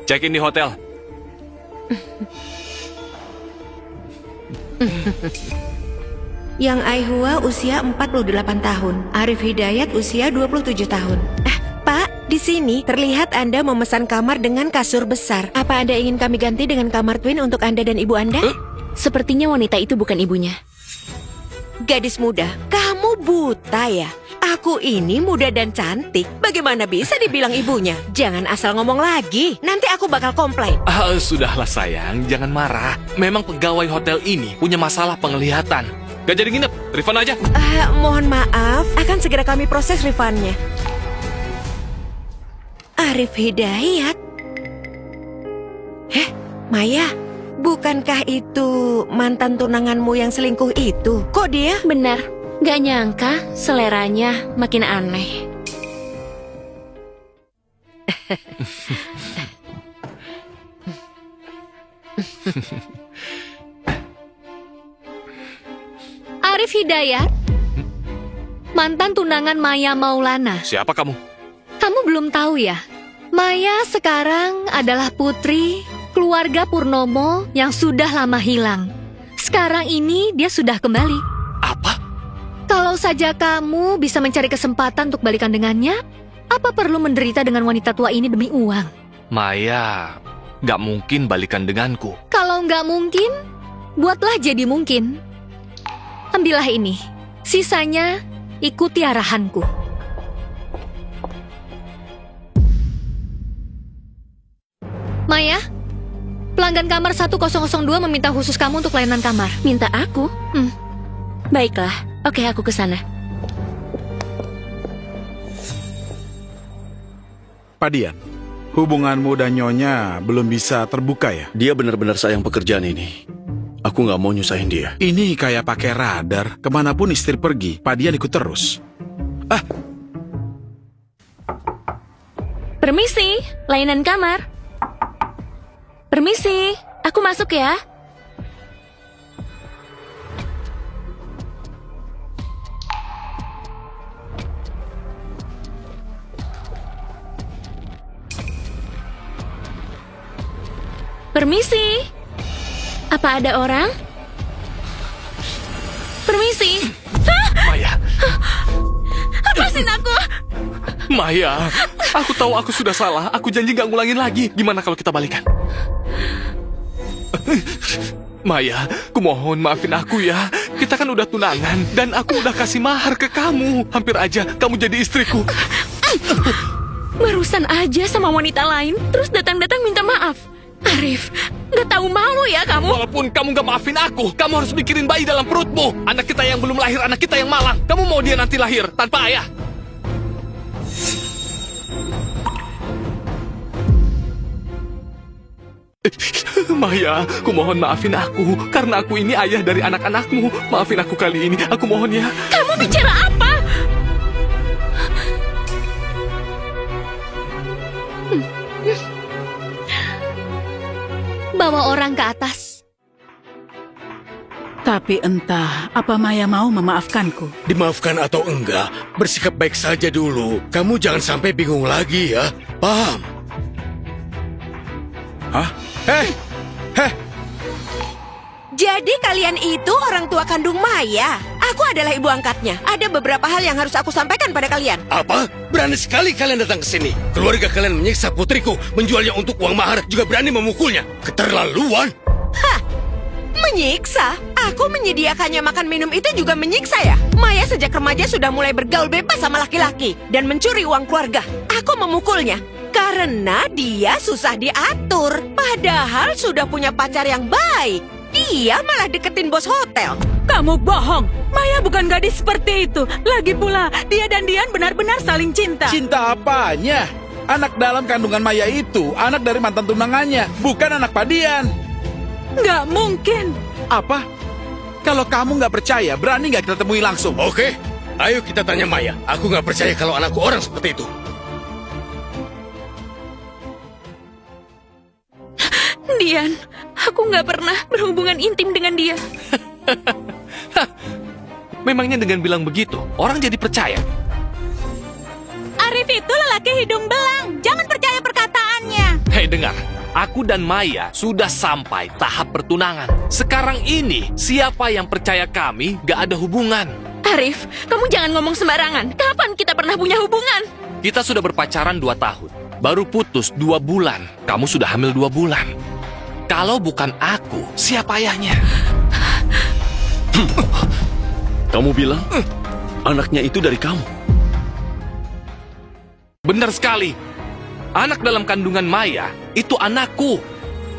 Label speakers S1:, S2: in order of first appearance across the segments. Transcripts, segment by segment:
S1: Check-in di hotel.
S2: Yang Aihua usia 48 tahun, Arif Hidayat usia 27 tahun. Pak, di sini terlihat Anda memesan kamar dengan kasur besar. Apa Anda ingin kami ganti dengan kamar twin untuk Anda dan ibu Anda?
S3: Sepertinya wanita itu bukan ibunya.
S2: Gadis muda, kamu buta ya? Aku ini muda dan cantik. Bagaimana bisa dibilang ibunya? Jangan asal ngomong lagi. Nanti aku bakal komplain.
S1: Sudahlah sayang, jangan marah. Memang pegawai hotel ini punya masalah penglihatan. Gak jadi nginep, refund aja.
S2: Mohon maaf, akan segera kami proses refundnya. Arif Hidayat? Maya, bukankah itu mantan tunanganmu yang selingkuh itu? Kok dia?
S3: Benar, gak nyangka seleranya makin aneh. Arif Hidayat, mantan tunangan Maya Maulana.
S1: Siapa kamu?
S3: Kamu belum tahu ya? Maya sekarang adalah putri keluarga Purnomo yang sudah lama hilang. Sekarang ini dia sudah kembali.
S1: Apa?
S3: Kalau saja kamu bisa mencari kesempatan untuk balikan dengannya, apa perlu menderita dengan wanita tua ini demi uang?
S1: Maya, gak mungkin balikan denganku.
S3: Kalau nggak mungkin, buatlah jadi mungkin. Ambillah ini, sisanya ikuti arahanku. Maya, pelanggan kamar 1002 meminta khusus kamu untuk layanan kamar. Minta aku? Baiklah, oke aku ke sana.
S4: Pak Dian, hubunganmu dan Nyonya belum bisa terbuka ya?
S5: Dia benar-benar sayang pekerjaan ini. Aku nggak mau nyusahin dia.
S4: Ini kayak pakai radar, kemanapun istri pergi, Pak Dian ikut terus.
S3: Permisi, layanan kamar. Permisi, aku masuk ya. Permisi. Apa ada orang? Permisi.
S1: Maya.
S3: Lepasin aku.
S1: Maya, aku tahu aku sudah salah. Aku janji gak ngulangin lagi. Gimana kalau kita balikan? Maya, kumohon maafin aku ya. Kita kan udah tunangan dan aku udah kasih mahar ke kamu. Hampir aja kamu jadi istriku.
S3: Barusan aja sama wanita lain, terus datang-datang minta maaf. Arif, gak tahu malu ya kamu?
S1: Walaupun kamu gak maafin aku, kamu harus mikirin bayi dalam perutmu. Anak kita yang belum lahir, anak kita yang malang. Kamu mau dia nanti lahir tanpa ayah? Maya, kumohon maafin aku. Karena aku ini ayah dari anak-anakmu. Maafin aku kali ini, aku mohon ya.
S3: Kamu bicara apa? Bawa orang ke atas.
S6: Tapi entah apa Maya mau memaafkanku.
S5: Dimaafkan atau enggak, bersikap baik saja dulu. Kamu jangan sampai bingung lagi ya. Paham?
S4: Hah?
S2: Jadi kalian itu orang tua kandung Maya. Aku adalah ibu angkatnya. Ada beberapa hal yang harus aku sampaikan pada kalian.
S5: Apa? Berani sekali kalian datang ke sini. Keluarga kalian menyiksa putriku, menjualnya untuk uang mahar, juga berani memukulnya. Keterlaluan.
S2: Menyiksa? Aku menyediakannya makan minum itu juga menyiksa ya? Maya sejak remaja sudah mulai bergaul bebas sama laki-laki dan mencuri uang keluarga. Aku memukulnya karena dia susah diatur. Padahal sudah punya pacar yang baik. Dia malah deketin bos hotel.
S6: Kamu bohong. Maya bukan gadis seperti itu. Lagi pula, dia dan Dian benar-benar saling cinta.
S4: Cinta apanya? Anak dalam kandungan Maya itu, anak dari mantan tunangannya, bukan anak Pak Dian.
S6: Nggak mungkin.
S4: Apa? Kalau kamu nggak percaya, berani nggak kita temui langsung?
S5: Oke, ayo kita tanya Maya. Aku nggak percaya kalau anakku orang seperti itu.
S3: Dian, aku nggak pernah berhubungan intim dengan dia.
S1: Memangnya dengan bilang begitu, orang jadi percaya?
S6: Arif itu lelaki hidung belang. Jangan percaya perkataannya.
S1: Hei dengar, Aku dan Maya sudah sampai tahap pertunangan. Sekarang ini, siapa yang percaya kami gak ada hubungan?
S7: Arif, kamu jangan ngomong sembarangan. Kapan kita pernah punya hubungan?
S1: Kita sudah berpacaran 2 tahun. Baru putus 2 bulan. Kamu sudah hamil 2 bulan. Kalau bukan aku, siapa ayahnya?
S8: Kamu bilang anaknya itu dari kamu.
S1: Benar sekali. Anak dalam kandungan Maya itu anakku.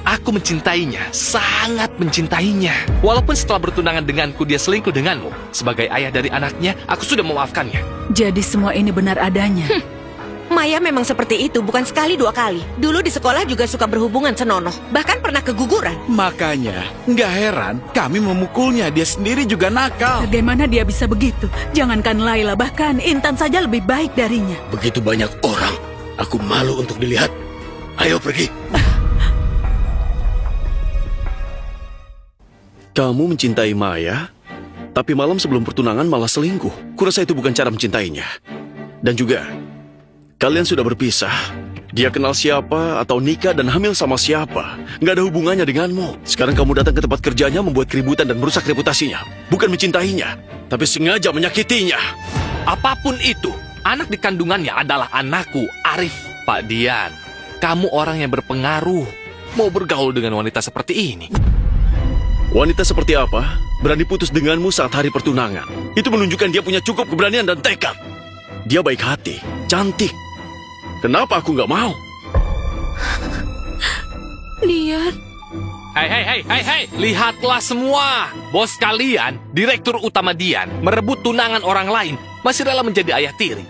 S1: Aku mencintainya, sangat mencintainya. Walaupun setelah bertunangan denganku dia selingkuh denganmu. Sebagai ayah dari anaknya, aku sudah memaafkannya.
S6: Jadi semua ini benar adanya.
S2: Maya memang seperti itu, bukan sekali 2 kali. Dulu di sekolah juga suka berhubungan senonoh. Bahkan pernah keguguran.
S4: Makanya, nggak heran kami memukulnya. Dia sendiri juga nakal.
S6: Bagaimana dia bisa begitu? Jangankan Laila, bahkan Intan saja lebih baik darinya.
S5: Begitu banyak orang. Aku malu untuk dilihat. Ayo pergi.
S8: Kamu mencintai Maya, tapi malam sebelum pertunangan malah selingkuh. Kurasa itu bukan cara mencintainya. Dan juga, kalian sudah berpisah. Dia kenal siapa atau nikah dan hamil sama siapa. Nggak ada hubungannya denganmu. Sekarang kamu datang ke tempat kerjanya membuat keributan dan merusak reputasinya. Bukan mencintainya, tapi sengaja menyakitinya.
S1: Apapun itu, anak di kandungannya adalah anakku, Arif. Pak Dian, kamu orang yang berpengaruh. Mau bergaul dengan wanita seperti ini?
S8: Wanita seperti apa berani putus denganmu saat hari pertunangan? Itu menunjukkan dia punya cukup keberanian dan tekad. Dia baik hati, cantik. Kenapa aku nggak mau?
S7: Dian.
S1: Hei, lihatlah semua. Bos kalian, direktur utama Dian, merebut tunangan orang lain, masih rela menjadi ayah tiri.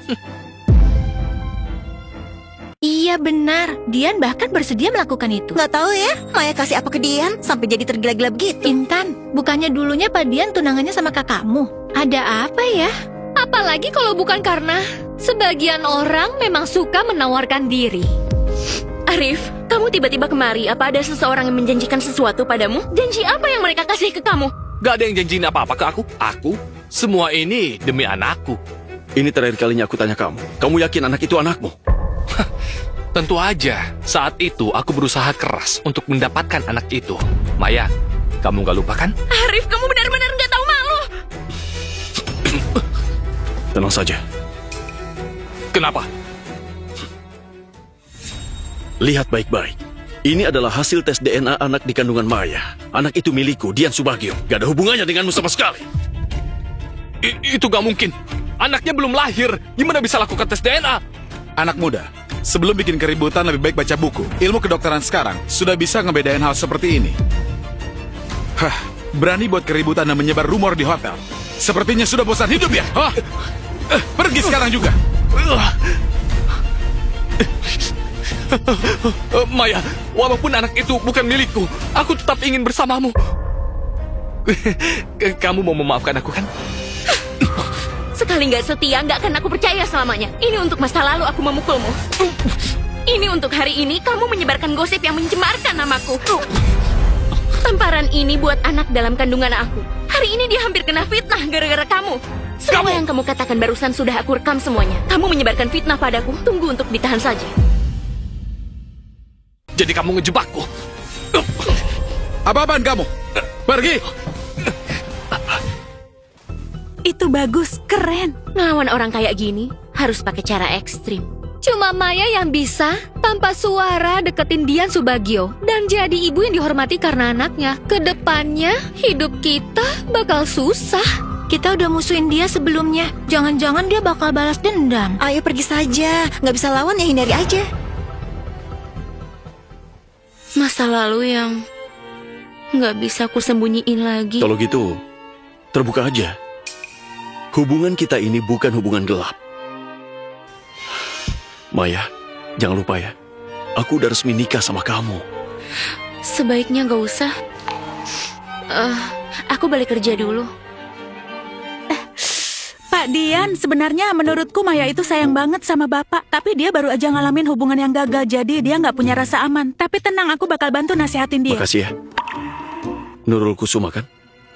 S3: Iya benar, Dian bahkan bersedia melakukan itu.
S2: Nggak tahu ya, Maya kasih apa ke Dian sampai jadi tergila-gila begitu.
S3: Intan, bukannya dulunya Pak Dian tunangannya sama kakakmu? Ada apa ya? Apalagi kalau bukan karena sebagian orang memang suka menawarkan diri.
S7: Arif, kamu tiba-tiba kemari. Apa ada seseorang yang menjanjikan sesuatu padamu? Janji apa yang mereka kasih ke kamu?
S1: Gak ada yang janjiin apa-apa ke aku. Aku, semua ini demi anakku.
S8: Ini terakhir kalinya aku tanya kamu. Kamu yakin anak itu anakmu?
S1: Tentu aja, saat itu aku berusaha keras untuk mendapatkan anak itu. Maya, kamu gak lupa kan?
S7: Arif, kamu benar-benar nggak tahu malu.
S8: Tenang saja.
S1: Kenapa?
S8: Lihat baik-baik. Ini adalah hasil tes DNA anak di kandungan Maya. Anak itu milikku, Dian Subagio. Gak ada hubungannya denganmu sama sekali.
S1: Itu gak mungkin. Anaknya belum lahir. Gimana bisa lakukan tes DNA?
S4: Anak muda, sebelum bikin keributan lebih baik baca buku. Ilmu kedokteran sekarang sudah bisa ngebedain hal seperti ini. Hah, berani buat keributan dan menyebar rumor di hotel. Sepertinya sudah bosan hidup ya? Hah? Pergi sekarang juga.
S1: Maya, walaupun anak itu bukan milikku, aku tetap ingin bersamamu. Kamu mau memaafkan aku kan?
S7: Sekali nggak setia, nggak akan aku percaya selamanya. Ini untuk masa lalu aku memukulmu. Ini untuk hari ini kamu menyebarkan gosip yang mencemarkan namaku. Tamparan ini buat anak dalam kandungan aku. Hari ini dia hampir kena fitnah gara-gara kamu. Semua yang kamu katakan barusan sudah aku rekam semuanya. Kamu menyebarkan fitnah padaku. Tunggu untuk ditahan saja.
S1: Jadi kamu ngejebakku.
S4: Apa-apaan kamu? Pergi!
S6: Itu bagus, keren.
S7: Ngelawan orang kayak gini harus pakai cara ekstrim.
S3: Cuma Maya yang bisa tanpa suara deketin Dian Subagio dan jadi ibu yang dihormati karena anaknya. Kedepannya hidup kita bakal susah. Kita udah musuhin dia sebelumnya. Jangan-jangan dia bakal balas dendam.
S2: Ayo pergi saja, nggak bisa lawan ya hindari aja.
S7: Masa lalu yang nggak bisa aku sembunyiin lagi.
S8: Kalau gitu, terbuka aja. Hubungan kita ini bukan hubungan gelap. Maya, jangan lupa ya. Aku udah resmi nikah sama kamu.
S7: Sebaiknya gak usah. Aku balik kerja dulu.
S6: Pak Dian, sebenarnya menurutku Maya itu sayang banget sama Bapak. Tapi dia baru aja ngalamin hubungan yang gagal, jadi dia nggak punya rasa aman. Tapi tenang, aku bakal bantu nasihatin dia.
S8: Makasih ya. Nurul Kusuma kan?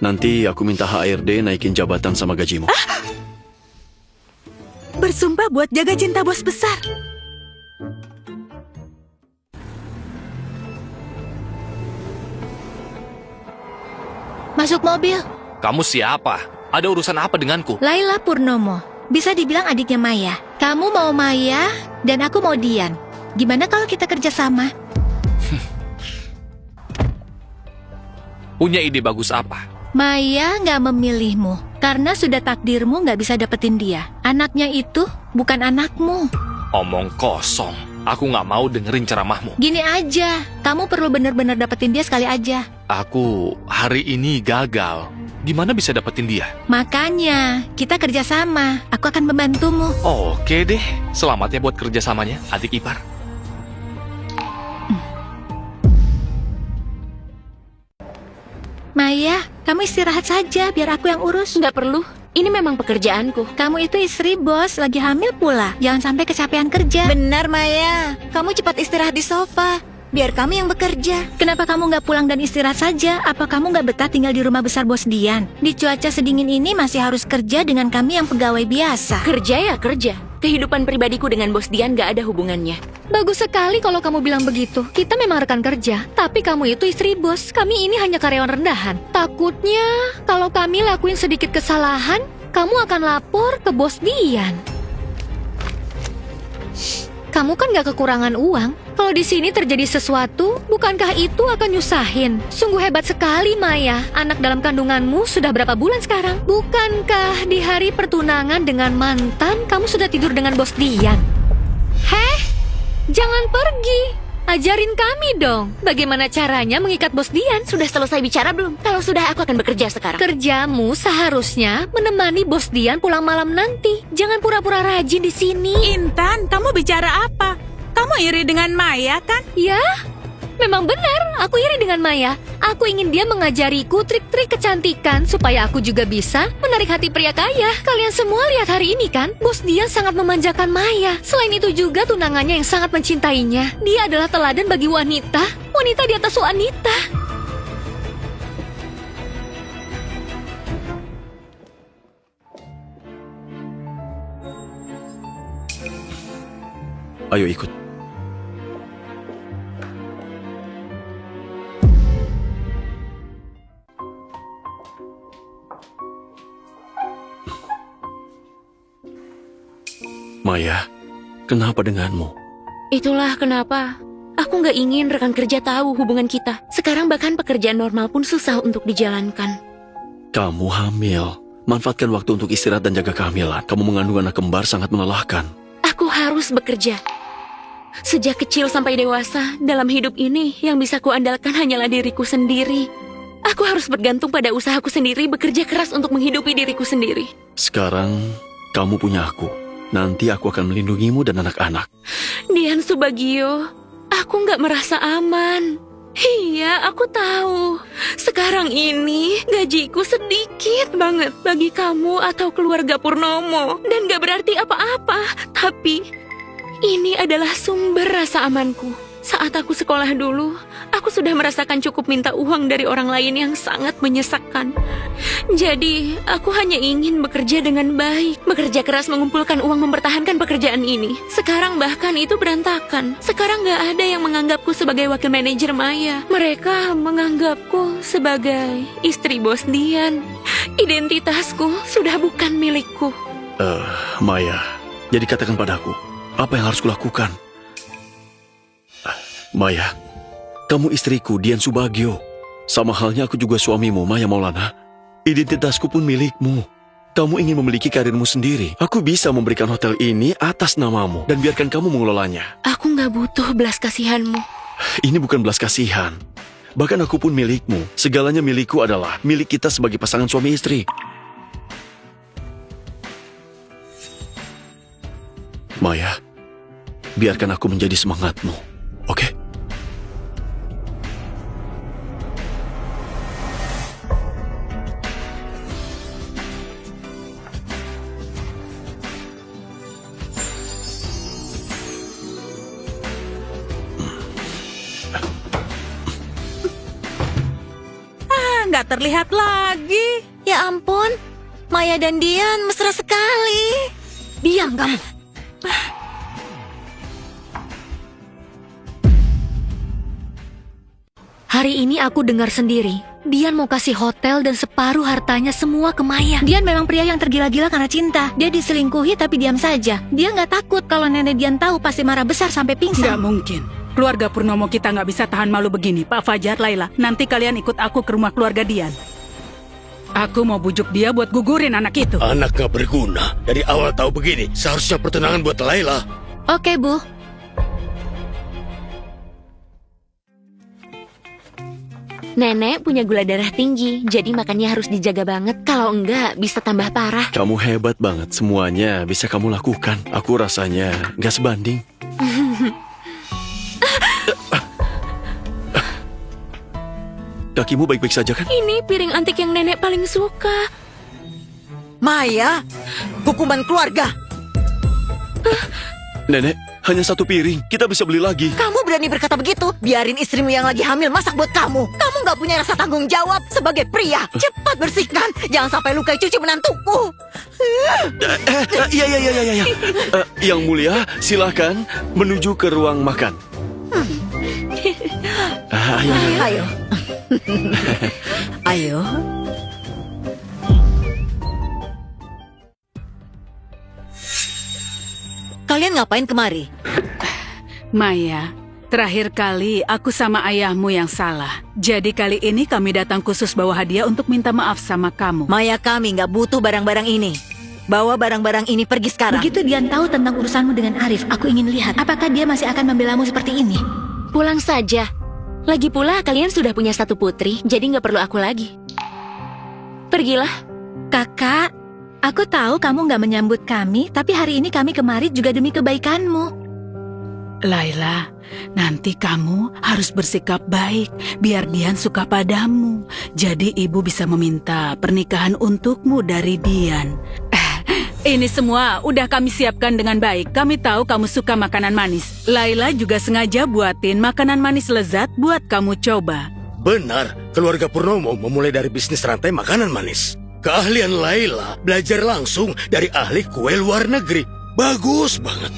S8: Nanti aku minta HRD naikin jabatan sama gajimu.
S6: Bersumpah buat jaga cinta bos besar.
S9: Masuk mobil.
S1: Kamu siapa? Ada urusan apa denganku?
S9: Laila Purnomo. Bisa dibilang adiknya Maya. Kamu mau Maya, dan aku mau Dian. Gimana kalau kita kerjasama?
S1: Punya ide bagus apa?
S9: Maya nggak memilihmu, karena sudah takdirmu nggak bisa dapetin dia. Anaknya itu bukan anakmu.
S1: Omong kosong. Aku nggak mau dengerin ceramahmu.
S9: Gini aja, kamu perlu benar-benar dapetin dia sekali aja.
S1: Aku hari ini gagal. Gimana bisa dapetin dia?
S9: Makanya, kita kerjasama. Aku akan membantumu.
S1: Oke deh. Selamat ya buat kerjasamanya, adik ipar.
S9: Maya, kamu istirahat saja biar aku yang urus.
S7: Nggak perlu. Ini memang pekerjaanku.
S9: Kamu itu istri bos, lagi hamil pula. Jangan sampai kecapean kerja.
S10: Benar, Maya. Kamu cepat istirahat di sofa. Biar kami yang bekerja.
S9: Kenapa kamu nggak pulang dan istirahat saja? Apa kamu nggak betah tinggal di rumah besar bos Dian? Di cuaca sedingin ini masih harus kerja dengan kami yang pegawai biasa.
S7: Kerja ya kerja. Kehidupan pribadiku dengan bos Dian nggak ada hubungannya.
S3: Bagus sekali kalau kamu bilang begitu. Kita memang rekan kerja, tapi kamu itu istri bos. Kami ini hanya karyawan rendahan. Takutnya kalau kami lakuin sedikit kesalahan, kamu akan lapor ke bos Dian. Kamu kan gak kekurangan uang. Kalau di sini terjadi sesuatu, bukankah itu akan nyusahin? Sungguh hebat sekali, Maya. Anak dalam kandunganmu sudah berapa bulan sekarang? Bukankah di hari pertunangan dengan mantan, kamu sudah tidur dengan bos Dian? Heh, jangan pergi. Ajarin kami dong, bagaimana caranya mengikat bos Dian.
S7: Sudah selesai bicara belum? Kalau sudah, aku akan bekerja sekarang.
S3: Kerjamu seharusnya menemani bos Dian pulang malam nanti. Jangan pura-pura rajin di sini.
S6: Intan, kamu bicara apa? Kamu iri dengan Maya kan?
S3: Ya, memang benar. Aku iri dengan Maya. Aku ingin dia mengajariku trik-trik kecantikan supaya aku juga bisa menarik hati pria kaya. Kalian semua lihat hari ini kan? Bos Dian sangat memanjakan Maya. Selain itu juga tunangannya yang sangat mencintainya. Dia adalah teladan bagi wanita. Wanita di atas wanita.
S8: Ayo ikut. Maya, kenapa denganmu?
S7: Itulah kenapa aku nggak ingin rekan kerja tahu hubungan kita. Sekarang bahkan pekerjaan normal pun susah untuk dijalankan.
S8: Kamu hamil. Manfaatkan waktu untuk istirahat dan jaga kehamilan. Kamu mengandung anak kembar sangat melelahkan.
S7: Aku harus bekerja. Sejak kecil sampai dewasa, dalam hidup ini yang bisa kuandalkan hanyalah diriku sendiri. Aku harus bergantung pada usahaku sendiri, bekerja keras untuk menghidupi diriku sendiri.
S8: Sekarang, kamu punya aku. Nanti aku akan melindungimu dan anak-anak.
S7: Dian Subagio, aku nggak merasa aman. Iya, aku tahu. Sekarang ini gajiku sedikit banget bagi kamu atau keluarga Purnomo. Dan gak berarti apa-apa. Tapi ini adalah sumber rasa amanku. Saat aku sekolah dulu, aku sudah merasakan cukup minta uang dari orang lain yang sangat menyesakkan. Jadi, aku hanya ingin bekerja dengan baik. Bekerja keras mengumpulkan uang mempertahankan pekerjaan ini. Sekarang bahkan itu berantakan. Sekarang gak ada yang menganggapku sebagai wakil manajer Maya. Mereka menganggapku sebagai istri bos Dian. Identitasku sudah bukan milikku.
S8: Maya, jadi katakan padaku, apa yang harus kulakukan? Maya, kamu istriku, Dian Subagio. Sama halnya aku juga suamimu, Maya Maulana. Identitasku pun milikmu. Kamu ingin memiliki karirmu sendiri. Aku bisa memberikan hotel ini atas namamu dan biarkan kamu mengelolanya.
S7: Aku gak butuh belas kasihanmu.
S8: Ini bukan belas kasihan. Bahkan aku pun milikmu. Segalanya milikku adalah milik kita sebagai pasangan suami istri. Maya, biarkan aku menjadi semangatmu, oke?
S6: Nggak terlihat lagi.
S10: Ya ampun, Maya dan Dian mesra sekali.
S3: Diam kamu. Hari ini aku dengar sendiri. Dian mau kasih hotel dan separuh hartanya semua ke Maya.
S9: Dian memang pria yang tergila-gila karena cinta. Dia diselingkuhi tapi diam saja. Dia nggak takut kalau nenek Dian tahu pasti marah besar sampai
S6: Nggak
S9: pingsan.
S6: mungkin. Keluarga Purnomo kita nggak bisa tahan malu begini. Pak Fajar, Laila, nanti kalian ikut aku ke rumah keluarga Dian. Aku mau bujuk dia buat gugurin anak itu.
S5: Anak gak berguna. Dari awal tahu begini, seharusnya pertunangan buat Laila.
S9: Oke, Bu.
S7: Nenek punya gula darah tinggi, jadi makannya harus dijaga banget. Kalau enggak, bisa tambah parah.
S8: Kamu hebat banget, semuanya bisa kamu lakukan. Aku rasanya nggak sebanding. Kakimu baik-baik saja kan?
S7: Ini piring antik yang nenek paling suka.
S2: Maya, hukuman keluarga.
S8: Nenek, hanya satu piring. Kita bisa beli lagi.
S2: Kamu berani berkata begitu? Biarin istrimu yang lagi hamil masak buat kamu. Kamu nggak punya rasa tanggung jawab sebagai pria. Cepat bersihkan, jangan sampai lukai cucu menantuku.
S8: Iya. Yang mulia, silakan menuju ke ruang makan. Ayo.
S2: Ayo. Ayo. Kalian ngapain kemari?
S6: Maya, terakhir kali aku sama ayahmu yang salah. Jadi kali ini kami datang khusus bawa hadiah untuk minta maaf sama kamu.
S2: Maya, kami nggak butuh barang-barang ini. Bawa barang-barang ini pergi sekarang.
S9: Begitu Dian tahu tentang urusanmu dengan Arif, aku ingin lihat apakah dia masih akan membelamu seperti ini.
S7: Pulang saja. Lagi pula kalian sudah punya satu putri, jadi nggak perlu aku lagi. Pergilah.
S9: Kakak, aku tahu kamu nggak menyambut kami, tapi hari ini kami kemari juga demi kebaikanmu.
S6: Laila, nanti kamu harus bersikap baik biar Dian suka padamu. Jadi ibu bisa meminta pernikahan untukmu dari Dian. Ini semua udah kami siapkan dengan baik. Kami tahu kamu suka makanan manis. Laila juga sengaja buatin makanan manis lezat buat kamu coba.
S5: Benar, keluarga Purnomo memulai dari bisnis rantai makanan manis. Keahlian Laila belajar langsung dari ahli kue luar negeri. Bagus banget.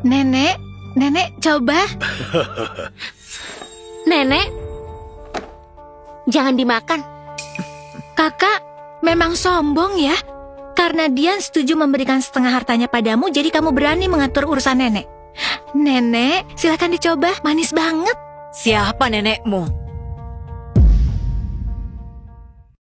S9: Nenek coba.
S7: Nenek, jangan dimakan.
S9: Kakak, memang sombong ya. Karena Dian setuju memberikan setengah hartanya padamu, jadi kamu berani mengatur urusan nenek. Nenek, silakan dicoba, manis banget.
S2: Siapa nenekmu?